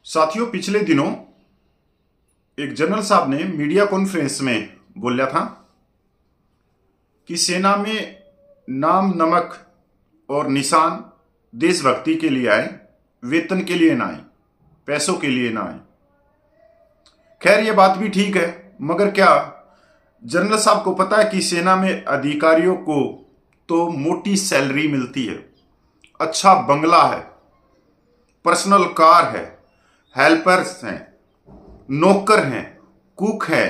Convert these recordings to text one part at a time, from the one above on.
साथियों, पिछले दिनों एक जनरल साहब ने मीडिया कॉन्फ्रेंस में बोला था कि सेना में नाम, नमक और निशान देशभक्ति के लिए आए, वेतन के लिए ना आए, पैसों के लिए ना आए। खैर, ये बात भी ठीक है, मगर क्या जनरल साहब को पता है कि सेना में अधिकारियों को तो मोटी सैलरी मिलती है, अच्छा बंगला है, पर्सनल कार है, हेल्पर्स हैं, नौकर हैं, कुक है,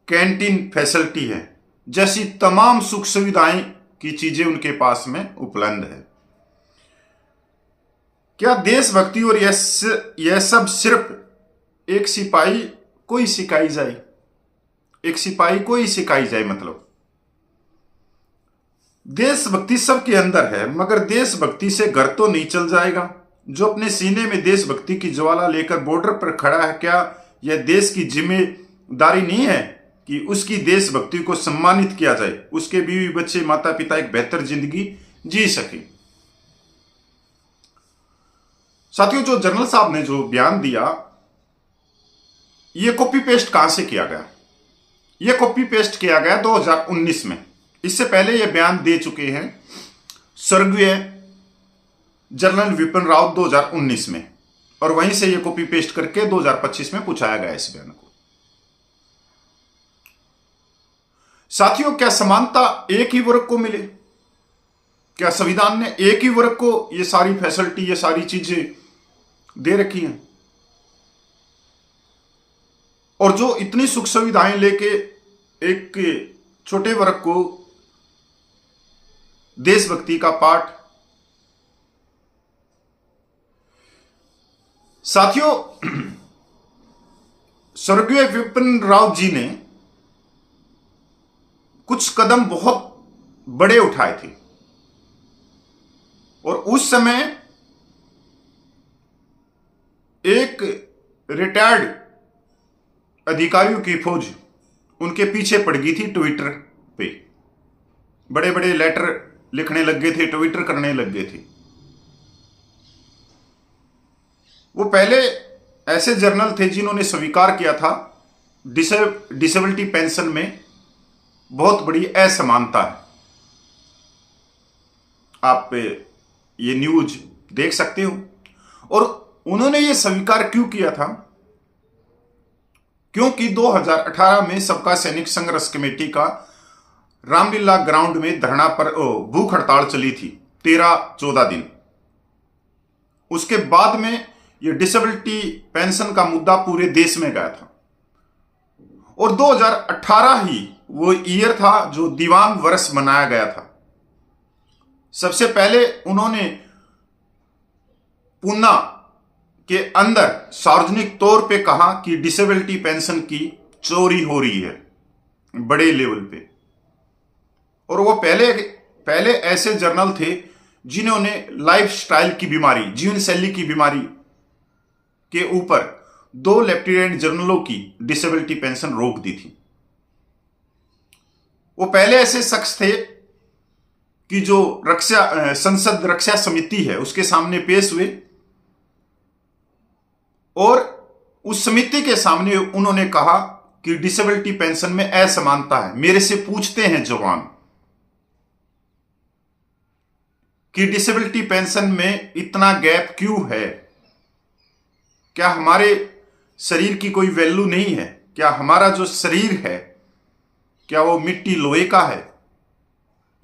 कैंटीन फैसिलिटी है, जैसी तमाम सुख सुविधाएं की चीजें उनके पास में उपलब्ध है। क्या देशभक्ति और यह सब सिर्फ एक सिपाही को ही सिखाई जाए? एक सिपाही को ही सिखाई जाए? मतलब देशभक्ति सबके अंदर है, मगर देशभक्ति से घर तो नहीं चल जाएगा। जो अपने सीने में देशभक्ति की ज्वाला लेकर बॉर्डर पर खड़ा है, क्या यह देश की जिम्मेदारी नहीं है कि उसकी देशभक्ति को सम्मानित किया जाए, उसके बीवी बच्चे, माता पिता एक बेहतर जिंदगी जी सके? साथियों, जो जनरल साहब ने जो बयान दिया, यह कॉपी पेस्ट कहां से किया गया? यह कॉपी पेस्ट किया गया 2019 में। इससे पहले यह बयान दे चुके हैं स्वर्गीय जनरल विपिन रावत 2019 में, और वहीं से यह कॉपी पेस्ट करके 2025 में पूछाया गया इस बयान को। साथियों, क्या समानता एक ही वर्ग को मिले? क्या संविधान ने एक ही वर्ग को ये सारी फैसिलिटी, ये सारी चीजें दे रखी हैं? और जो इतनी सुख सुविधाएं लेके एक छोटे वर्ग को देशभक्ति का पाठ? साथियों, स्वर्गीय विपिन रावत जी ने कुछ कदम बहुत बड़े उठाए थे, और उस समय एक रिटायर्ड अधिकारियों की फौज उनके पीछे पड़ गई थी। ट्विटर पे बड़े बड़े लेटर लिखने लग गए थे, ट्विटर करने लग गए थे। वो पहले ऐसे जर्नल थे जिन्होंने स्वीकार किया था डिसेबिलिटी पेंशन में बहुत बड़ी असमानता है। आप ये न्यूज देख सकते हो। और उन्होंने ये स्वीकार क्यों किया था? क्योंकि 2018 में सबका सैनिक संघर्ष कमेटी का रामलीला ग्राउंड में धरना पर भूख हड़ताल चली थी 13-14 दिन। उसके बाद में ये डिसेबिलिटी पेंशन का मुद्दा पूरे देश में गया था, और 2018 ही वो ईयर था जो दिव्यांग वर्ष मनाया गया था। सबसे पहले उन्होंने पूना के अंदर सार्वजनिक तौर पे कहा कि डिसेबिलिटी पेंशन की चोरी हो रही है बड़े लेवल पे। और वो पहले ऐसे जर्नल थे जिन्होंने लाइफस्टाइल की बीमारी, जीवन शैली की बीमारी के ऊपर 2 लेफ्टिनेंट जनरलों की डिसेबिलिटी पेंशन रोक दी थी। वो पहले ऐसे शख्स थे कि जो संसद रक्षा समिति है उसके सामने पेश हुए, और उस समिति के सामने उन्होंने कहा कि डिसेबिलिटी पेंशन में असमानता है। मेरे से पूछते हैं जवान कि डिसेबिलिटी पेंशन में इतना गैप क्यों है? क्या हमारे शरीर की कोई वैल्यू नहीं है? क्या हमारा जो शरीर है, क्या वो मिट्टी लोहे का है,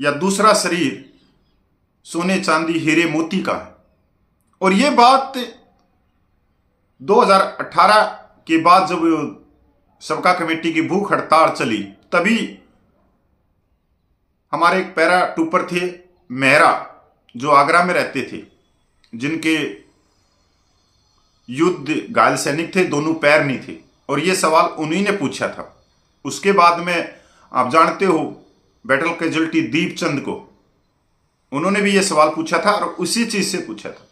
या दूसरा शरीर सोने चांदी हीरे मोती का है? और ये बात 2018 के बाद जब सबका कमेटी की भूख हड़ताल चली, तभी हमारे एक पैरा ट्रूपर थे मेहरा, जो आगरा में रहते थे, जिनके युद्ध घायल सैनिक थे, दोनों पैर नहीं थे, और ये सवाल उन्हीं ने पूछा था। उसके बाद में आप जानते हो बैटल कैजुअल्टी दीपचंद को, उन्होंने भी ये सवाल पूछा था, और उसी चीज से पूछा था।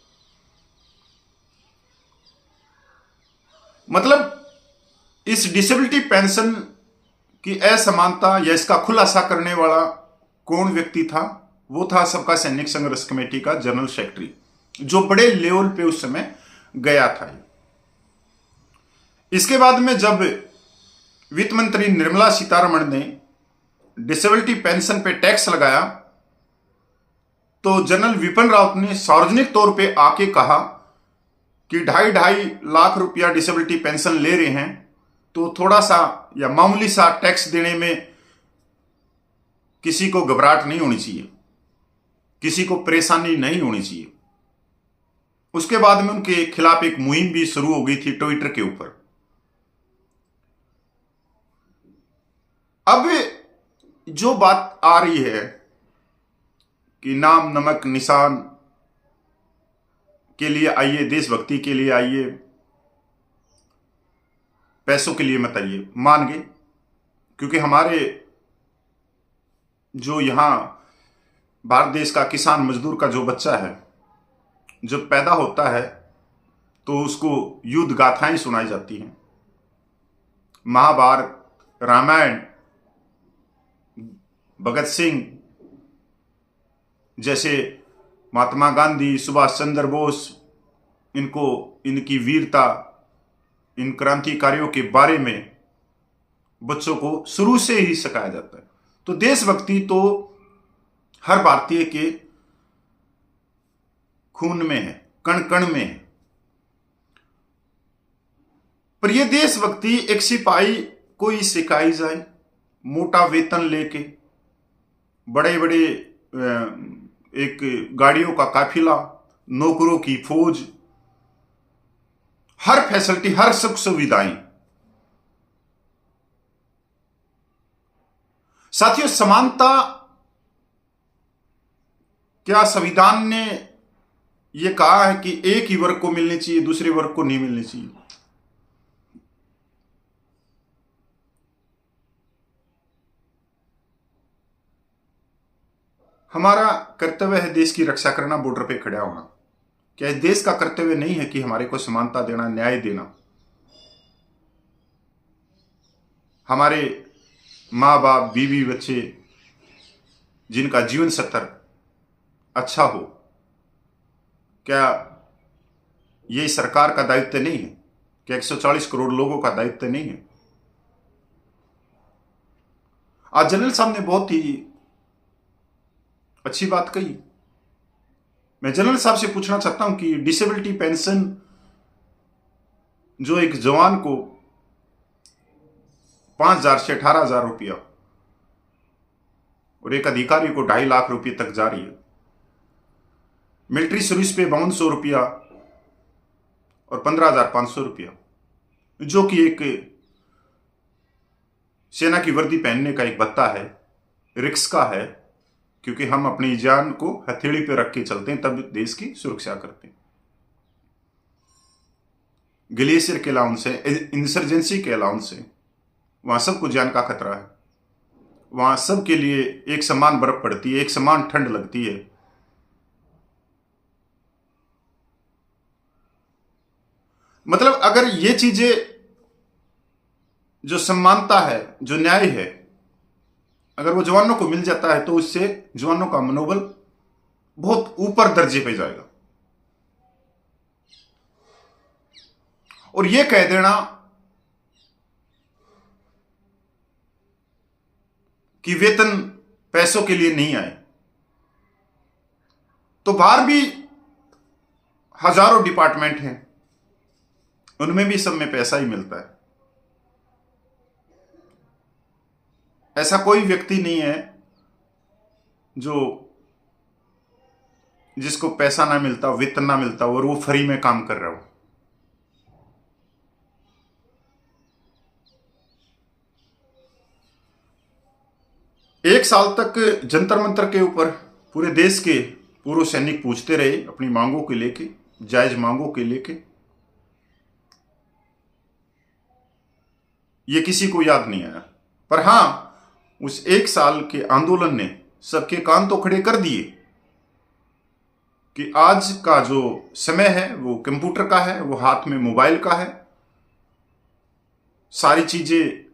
मतलब इस डिसेबिलिटी पेंशन की असमानता या इसका खुलासा करने वाला कौन व्यक्ति था? वो था सबका सैनिक संघर्ष कमेटी का जनरल सेक्रेटरी, जो बड़े लेवल पे उस समय गया था। इसके बाद में जब वित्त मंत्री निर्मला सीतारमण ने डिसेबिलिटी पेंशन पे टैक्स लगाया तो जनरल विपिन रावत ने सार्वजनिक तौर पे आके कहा कि 2.5 लाख रुपया डिसेबिलिटी पेंशन ले रहे हैं तो थोड़ा सा या मामूली सा टैक्स देने में किसी को घबराहट नहीं होनी चाहिए, किसी को परेशानी नहीं होनी चाहिए। उसके बाद में उनके खिलाफ एक मुहिम भी शुरू हो गई थी ट्विटर के ऊपर। अब जो बात आ रही है कि नाम नमक निशान के लिए आइए, देशभक्ति के लिए आइए, पैसों के लिए मत आइए, मान गए। क्योंकि हमारे जो यहां भारत देश का किसान मजदूर का जो बच्चा है जब पैदा होता है तो उसको युद्ध गाथाएं सुनाई जाती हैं, महाभारत, रामायण, भगत सिंह जैसे, महात्मा गांधी, सुभाष चंद्र बोस, इनकी वीरता, इन क्रांतिकारियों के बारे में बच्चों को शुरू से ही सिखाया जाता है। तो देशभक्ति तो हर भारतीय के खून में है, कण कण में है। पर यह देशभक्ति एक सिपाही को ही सिखाई जाए, मोटा वेतन लेके, बड़े बड़े एक गाड़ियों का काफिला, नौकरों की फौज, हर फैसिलिटी, हर सुख सुविधाएं। साथियों, समानता क्या संविधान ने यह कहा है कि एक ही वर्ग को मिलनी चाहिए, दूसरे वर्ग को नहीं मिलनी चाहिए? हमारा कर्तव्य है देश की रक्षा करना, बॉर्डर पे खड़ा होना। क्या इस देश का कर्तव्य नहीं है कि हमारे को समानता देना, न्याय देना? हमारे माँ बाप, बीवी, बच्चे जिनका जीवन स्तर अच्छा हो, क्या ये सरकार का दायित्व नहीं है? क्या 140 करोड़ लोगों का दायित्व नहीं है? आज जनरल साहब ने बहुत ही अच्छी बात कही। मैं जनरल साहब से पूछना चाहता हूं कि डिसेबिलिटी पेंशन जो एक जवान को 5,000 से 18,000 रुपया और एक अधिकारी को 2.5 लाख रुपए तक जा रही है, मिलिट्री सर्विस पे 5200 रुपया और 15,500 रुपया, जो कि एक सेना की वर्दी पहनने का एक भत्ता है, रिक्स का है, क्योंकि हम अपनी जान को हथेली पे रख के चलते हैं, तब देश की सुरक्षा करते हैं। ग्लेशियर के अलाउंस से, इंसर्जेंसी के अलाउंस से, वहां सबको जान का खतरा है। वहां सबके लिए एक समान बर्फ पड़ती है, एक समान ठंड लगती है। मतलब अगर ये चीजें, जो समानता है, जो न्याय है, अगर वो जवानों को मिल जाता है तो उससे जवानों का मनोबल बहुत ऊपर दर्जे पे जाएगा। और ये कह देना कि वेतन पैसों के लिए नहीं आए, तो बाहर भी हजारों डिपार्टमेंट हैं, उनमें भी सब में पैसा ही मिलता है। ऐसा कोई व्यक्ति नहीं है जिसको पैसा ना मिलता, वेतन ना मिलता और वो फ्री में काम कर रहा हो। एक साल तक जंतर मंतर के ऊपर पूरे देश के पूर्व सैनिक पूछते रहे अपनी मांगों के लेके, जायज मांगों के लेके। ये किसी को याद नहीं आया। पर हां, उस एक साल के आंदोलन ने सबके कान तो खड़े कर दिए कि आज का जो समय है वो कंप्यूटर का है, वो हाथ में मोबाइल का है, सारी चीजें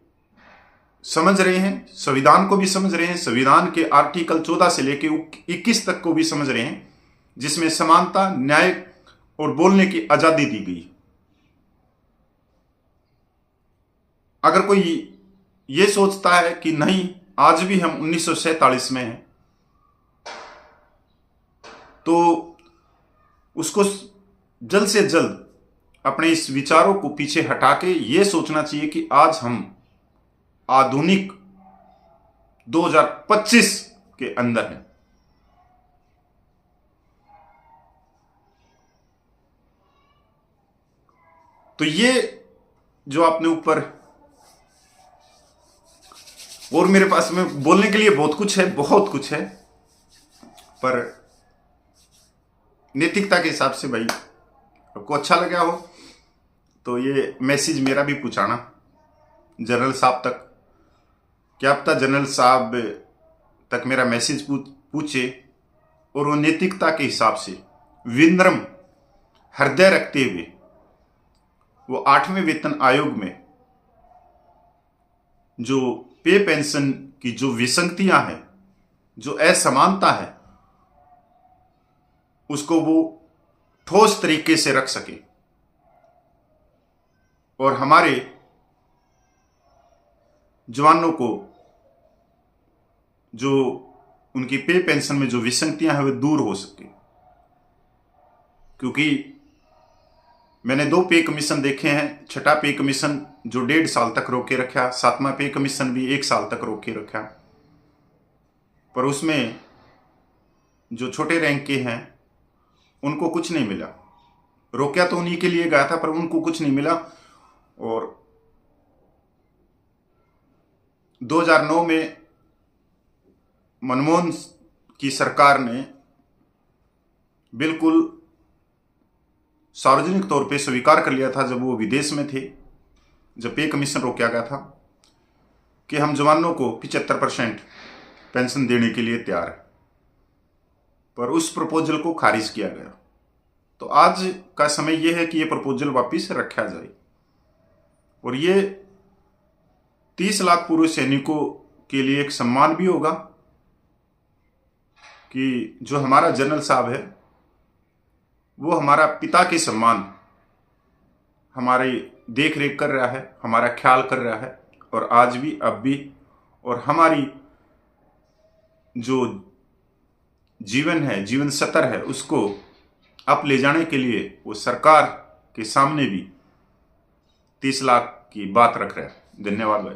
समझ रहे हैं, संविधान को भी समझ रहे हैं, संविधान के आर्टिकल 14 से लेके 21 तक को भी समझ रहे हैं, जिसमें समानता, न्याय और बोलने की आजादी दी गई। अगर कोई ये सोचता है कि नहीं आज भी हम 1947 में हैं, तो उसको जल्द से जल्द अपने इस विचारों को पीछे हटा के ये सोचना चाहिए कि आज हम आधुनिक 2025 के अंदर हैं। तो ये जो आपने ऊपर, और मेरे पास में बोलने के लिए बहुत कुछ है, बहुत कुछ है, पर नैतिकता के हिसाब से भाई आपको अच्छा लगा हो तो ये मैसेज मेरा भी पहुंचाना जनरल साहब तक। क्या पता जनरल साहब तक मेरा मैसेज पूछे और वो नैतिकता के हिसाब से विनम्र हृदय रखते हुए वो 8वें वेतन आयोग में जो पे पेंशन की जो विसंगतियां हैं, जो असमानता है, उसको वो ठोस तरीके से रख सके और हमारे जवानों को जो उनकी पे पेंशन में जो विसंगतियां हैं वे दूर हो सके। क्योंकि मैंने 2 पे कमीशन देखे हैं। छठा पे कमीशन जो 1.5 साल तक रोके रखा, 7वां पे कमीशन भी 1 साल तक रोके रखा, पर उसमें जो छोटे रैंक के हैं उनको कुछ नहीं मिला। रोका तो उन्हीं के लिए गया था पर उनको कुछ नहीं मिला। और 2009 में मनमोहन की सरकार ने बिल्कुल सार्वजनिक तौर पे स्वीकार कर लिया था, जब वो विदेश में थे, जब पे कमीशन रोका गया था, कि हम जवानों को 75% पेंशन देने के लिए तैयार है, पर उस प्रपोजल को खारिज किया गया। तो आज का समय यह है कि ये प्रपोजल वापस रखा जाए और ये 30 लाख पूर्व सैनिकों के लिए एक सम्मान भी होगा कि जो हमारा जनरल साहब है वो हमारा पिता के सम्मान हमारी देख रेख कर रहा है, हमारा ख्याल कर रहा है, और आज भी अब भी, और हमारी जो जीवन है, जीवन स्तर है, उसको अप ले जाने के लिए वो सरकार के सामने भी 30 लाख की बात रख रहा है। धन्यवाद भाई।